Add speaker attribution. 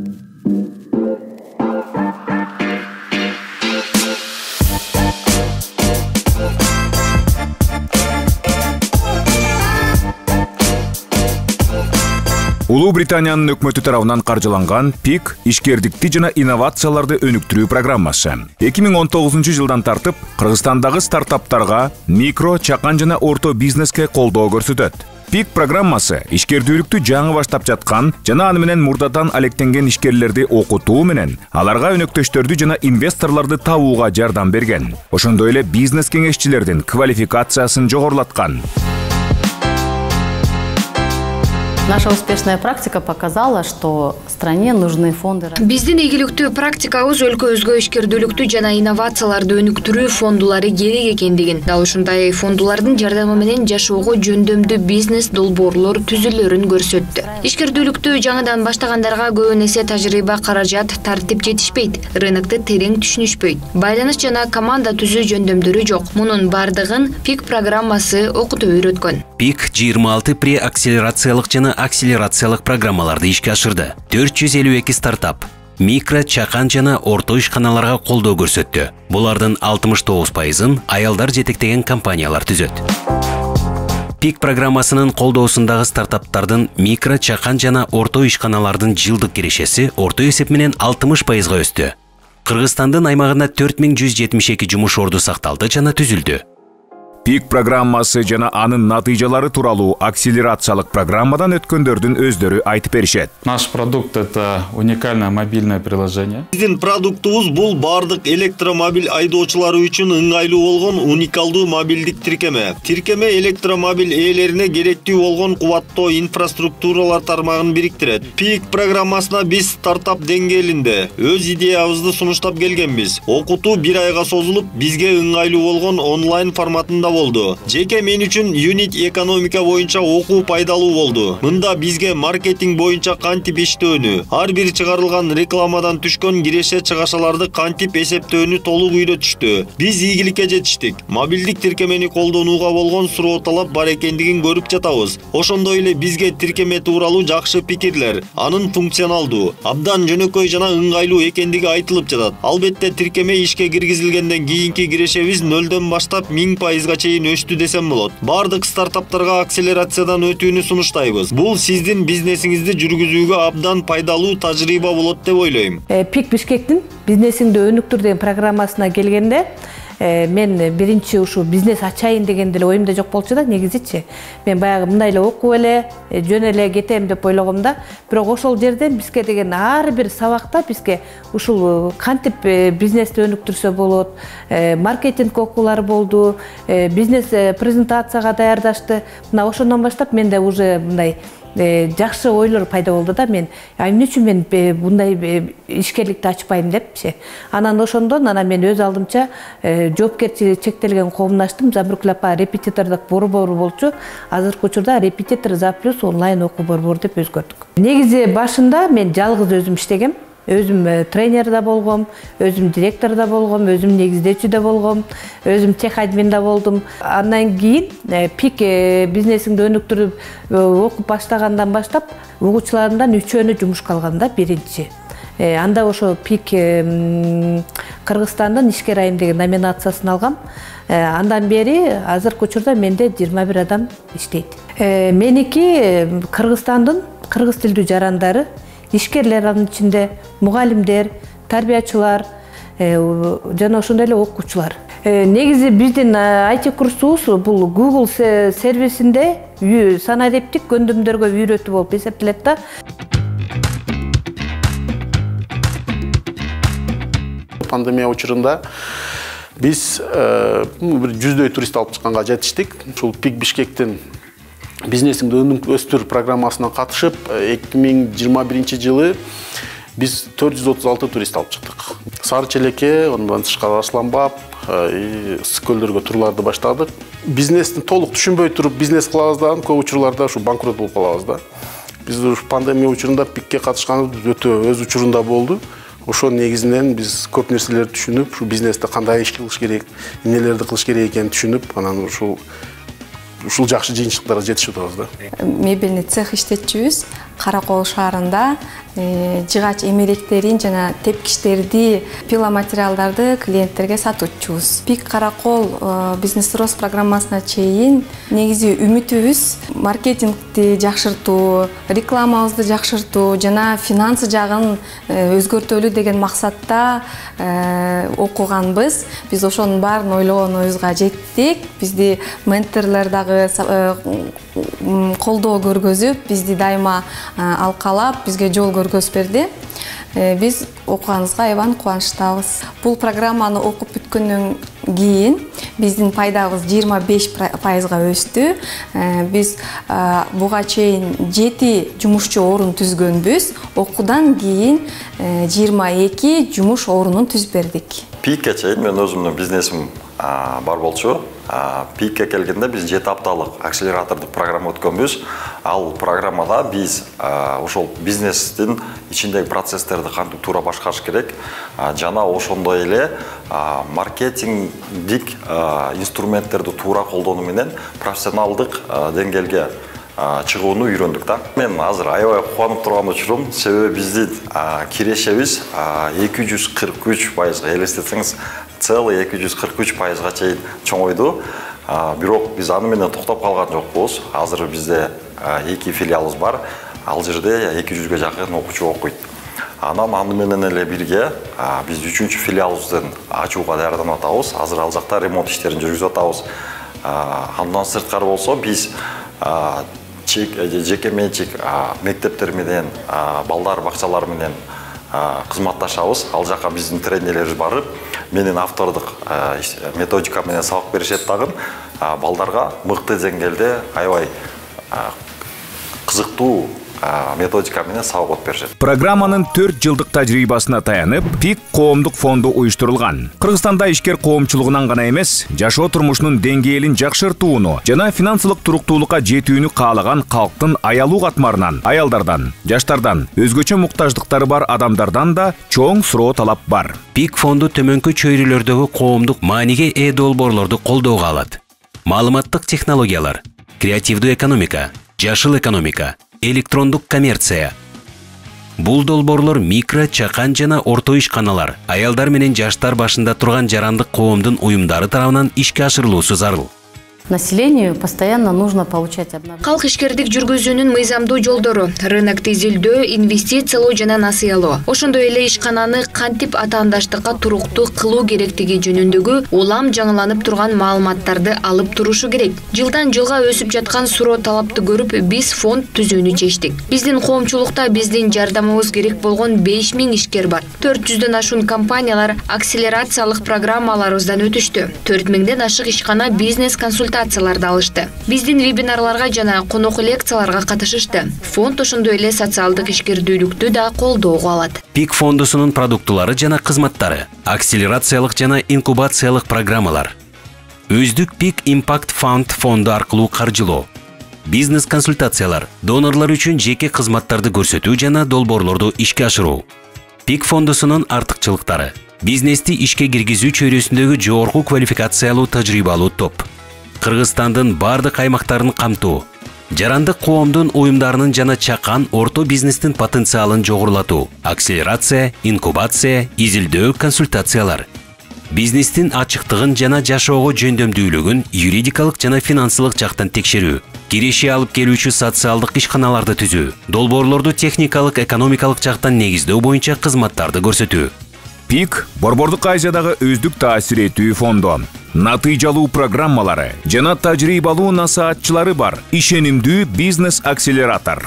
Speaker 1: Улуу Британиянын өкмөтү тарабынан каржыланган ПИК ишкердикти жана инновацияларды өнүктүрүү программасы 2019 жылдан тартып Кыргызстандагы стартаптарга, микро, чакан жана орто бизнеске колдоо көрсөтөт. ПИК программасы ишкердүүлүктү жаңы баштап жаткан жана аны менен мурдадан алектенген ишкерлерди окутуу менен аларга өнөктөштөрдү жана инвесторлорду табууга жардам берген. Ошондой эле бизнес кеңешчилердин квалификациясын жогорулаткан.
Speaker 2: Наша успешная практика показала, что стране нужны фонды.
Speaker 3: Биздин ийгиликтүү практикабыз өлкөбүзгө ишкердүүлүктү жана инновацияларды өнүктүрүү фондулары керек экендигин, дал ушундай фондулардын жардамы менен жашоого жөндөмдүү бизнес долбоорлор түзүлөрүн көрсөттү. Ишкердүүлүктү жаңыдан баштагандарга көбүн эсе тажрыйба, каражат, тартип жетишпейт, рынокты терең түшүнүшпөйт, байланыш жана команда түзүү жөндөмдөрү жок. Мунун бардыгын ПИК программасы окутуп үйрөткөн.
Speaker 4: ПИК 26 преакселерациялык жана акселерациялык программаларды ишке ашырды. 452 стартап, микро, чакан жана орто ишканаларга колдоо көрсөттү. Булардын 69%-ын аялдар жетектеген компаниялар түзөт. ПИК программасынын колдоосундагы стартаптардын микро, чакан жана орто ишканалардын жылдык кирешеси орто эсеп менен 60%-га өстү. Кыргызстандын аймагында 4172 жумуш орду сакталды жана түзүлдү.
Speaker 1: ПИК программасы жана анын натыйжалары тууралуу акселерациялык программадан өткөндөрдүн өздөрү айтып беришет.
Speaker 5: Наш продукт — это уникальное мобильное приложение.
Speaker 6: Биздин продуктубуз бул бардык электромобиль айдоочулары үчүн ыңгайлуу болгон уникалдуу мобилдик тиркеме. Тиркеме электромобиль ээлерине керектүү болгон кубаттоо инфраструктуралар тармагын бириктирет. ПИК программасына биз стартап деңгээлинде өз идеябызды сунуштап келгенбиз. Окутуу 1 айга созулуп, бизге ыңгайлуу болгон онлайн форматында болду. Жеке мен үчүн юнит экономика боюнча окуу пайдалуу болду. Мында бизге маркетинг боюнча кантип иштөөнү, ар бир чыгарылган рекламадан түшкөн киреше чыгашаларды кантип эсептөөнү толук үйрөтүштү. Биз ийгиликке жетиштик. Мобилдик тиркемени колдонууга болгон суроо талап бар экендигин көрүп жатабыз. Ошондой эле бизге тиркеме тууралуу жакшы пикирлер, анын функционалдуу, абдан жөнөкөй жана ыңгайлуу экендиги айтылып жатат. Албетте тиркеме ишке киргизилгенден кийинки кирешебиз 0дон баштап 1000%-га өстү десем болот. Бардык стартаптарга акселерациядан өтүүнү сунуштайбыз. Бул сиздин бизнесиңизди жүргүзүүгө абдан пайдалуу тажрыйба болот деп ойлойм.
Speaker 7: ПИК Бишкектин бизнесиңди өнүктүр деген программасына келгенде мен биринчи ушу бизнес ачайын деген деле оюмда жок болчу да, негизичи. Мен баягы мындай эле окуп эле, жөн эле кетем деп ойлогом да. Бирок ошол жерден бизге деген ар бир сабакта бизге ушул кантип бизнести өнүктүрсө болот, маркетинг окуулары болду, бизнес презентацияга даярдашты. Мына ошондон баштап менде уже мындай жакшы ойлор пайда болду да. Мен эмне үчүн мен мындай ишкерликти ачпайм депчи. Анан ошондон мен өз алдымча жоопкерчилиги чектелген коомун ачтым. Замиркүл апа репетитордук борбору болчу. Азыркы учурда репетитор за плюс онлайн окуу борбору деп өзгөрттүк. Негизи башында мен жалгыз өзүм иштегем. Өзүм тренер да болгом, өзүм директор да болгом, өзүм негиздөөчү да болгом, өзүм тех админ да болдум. Андан кийин ПИК бизнесиңди өнүктүрүп окуп баштагандан баштап угуучуларымдан 3-өө жумушка алгам да, биринчи. Анда ошо ПИК Кыргызстандын ишкер айым деген номинациясын алгам. Андан бери азыркы учурда менде 21 адам иштейт. Меники Кыргызстандын кыргыз тилдүү жарандары, ишкерлер, анын ичинде мугалимдер, тарбиячылар жана ошондой эле окуучулар. Негизи биздин IT курсубуз бул Google сервисинде санариптик көндүмдөргө үйрөтүү болуп эсептелет да.
Speaker 8: Пандемия учурунда биз бир 100дөй турист алып чыкканга жетиштик. Ушул ПИК Бишкектин бизнесиңди өстүр программасына катышып, 2021 жылы биз 436 турист алып чыктык. Сары Челекке, ондан тышкары Арсланбап, Скөлдөргө турларды баштадык. Бизнести толук түшүнбөй туруп бизнес кылабыз да, көп учурларда ушу банкрот болуп калабыз да. Биз пандемия учурунда ПИКке катышканыбыз өтө өз учурунда болду. Ошо негизинен биз көп нерселерди түшүнүп, ушу бизнесте кандай иш кылыш керек, эмнелерди кылыш керек экенин түшүнүп, анан ушул жакшы жыйынтыктарга жетишип атабыз да.
Speaker 9: Мебельный цех иштетчүбүз. Кара Кол шаарында жыгач эмеректерин жана тепкичтерди, пиломатериалдарды клиенттерге сатуучубуз. Пик Каракол бизнес рост программасына чейин негизи үмүтүбүз маркетингди жакшыртуу, рекламабызды жакшыртуу жана финансы жагын өзгөртөлү деген максатта окуганбыз. Биз ошонун баарын ойлогонубузга жеттик. Бизди менторлор дагы колдоо көргөзүп, бизди дайыма алкалап, бизге жол көргөзүп берди. Биз окуганыбызга аябай кубанычтабыз. Бул программаны окуп бүткөндөн кийин биздин пайдабыз 25%га өстү. Биз буга чейин 7 жумушчу орун түзгөнбүз. Окуудан кийин 22 жумуш орунун түзүп бердик.
Speaker 10: Пикке чейин мен өзүмдүн бизнесим бар болчу. Пикке келгенде биз 7 апталык акселератордук программа өткөнбүз. Ал программада биз ошол бизнестин ичиндеги процесстерди кантип туура башкарыш керек, жана ошондой эле маркетингдик инструменттерди туура колдонуу менен профессионалдык деңгээлге чыгууну үйрөндүк да. Мен азыр аябай кубанып турган учурум, себеби биздин кирешебиз 243%, элестетсеңиз, целый 243%га чейин чоңойду. Бирок биз аны менен токтоп калган жокпуз. Азыр бизде 2 филиалыбыз бар. Ал жерде 200ге жакын окуучу окуйт. Анан аны менен эле бирге биз 3-чү филиалыбызды ачууга даярданып атабыз. Азыр ал жакта ремонт иштерин жүргүзүп атабыз. Андан сырткары болсо биз жеке менчик мектептер менен, балдар бакчалары менен кызматташабыз. Ал жака биздин тренерлерибиз барып, менин автордук методика менен сабак беришет дагы. Балдарга мыкты деңгээлде аябай кызыктуу методика менен сабак өтүп беришет.
Speaker 1: Программанын 4 жылдык тажрыйбасына таянып, ПИК коомдук фонду уюштурулган. Кыргызстанда ишкер коомчулугунан гана эмес, жашоо турмушунун деңгээлин жакшыртууну жана финансылык туруктуулукка жетүүнү каалаган калктын аялуу катмарынан, аялдардан, жаштардан, өзгөчө муктаждыктары бар адамдардан да чоң суроо талап бар.
Speaker 4: ПИК фонду төмөнкү чөйрөлөрдөгү коомдук мааниге ээ долбоорлорду колдоого алат. Маалыматтык технологиялар, креативдүү экономика, жашыл экономика, электрондук коммерция. Бул долбоорлор микро, чакан жана орто ишканалар, аялдар менен жаштар башында турган жарандык коомдун уюмдары тарабынан ишке ашырылуусу зарыл.
Speaker 2: Населению постоянно нужно получать обновление.
Speaker 3: Калк ишкердик жүргүзүүнүн мыйзамдуу жолдору, рынок изилдөө, инвестициялоо жана насыялоо. Ошондой эле ишкананы кантип атаандаштыкка туруктуу кылуу керектиги жөнүндөгү улам жаңыланып турган маалыматтарды алып турушу керек. Жылдан жылга өсүп жаткан суроо талапты көрүп, биз фонд түзүүнү чечтик. Биздин коомчулукта биздин жардамыбыз керек болгон 5000 ишкер бар. 400дөн ашуун компаниялар акселерациялык программаларыбыздан өтүштү. 4000ден ашык ишкана бизнес консультацияларды алышты. Биздин вебинарларга жана конок лекцияларга катышышты. Фонд ошондой эле социалдык ишкердүүлүктү да колдоого алат.
Speaker 4: ПИК фондусунун продуктулары жана кызматтары, акселерациялык жана инкубациялык программалар, өздүк ПИК Impact Fund фонду аркылуу каржылоо, бизнес консультациялар, донорлор үчүн жеке кызматтарды көрсөтүү жана долбоорлорду ишке ашыруу. ПИК фондусунун артыкчылыктары: бизнести ишке киргизүү чөйрөсүндөгү жогорку квалификациялуу тажрыйбалуу топ, Кыргызстандын бардык аймактарын камтуу, жарандык коомдун уюмдарынын жана чакан орто бизнестин потенциалын жогорулатуу, акселерация, инкубация, изилдөө консультациялар, бизнестин ачыктыгын жана жашоого жөндөмдүүлүгүн юридикалык жана финансылык жактан текшерүү, киреше алып келүүчү социалдык ишканаларды түзүү, долбоорлорду техникалык, экономикалык жактан негиздөө боюнча кызматтарды көрсөтүү.
Speaker 1: ПИК Борбордук Азиядагы өздүк таасир этүү фонду. Натыйжалуу программалары жана тажрыйбалуу насаатчылары бар ишенимдүү бизнес акселератор.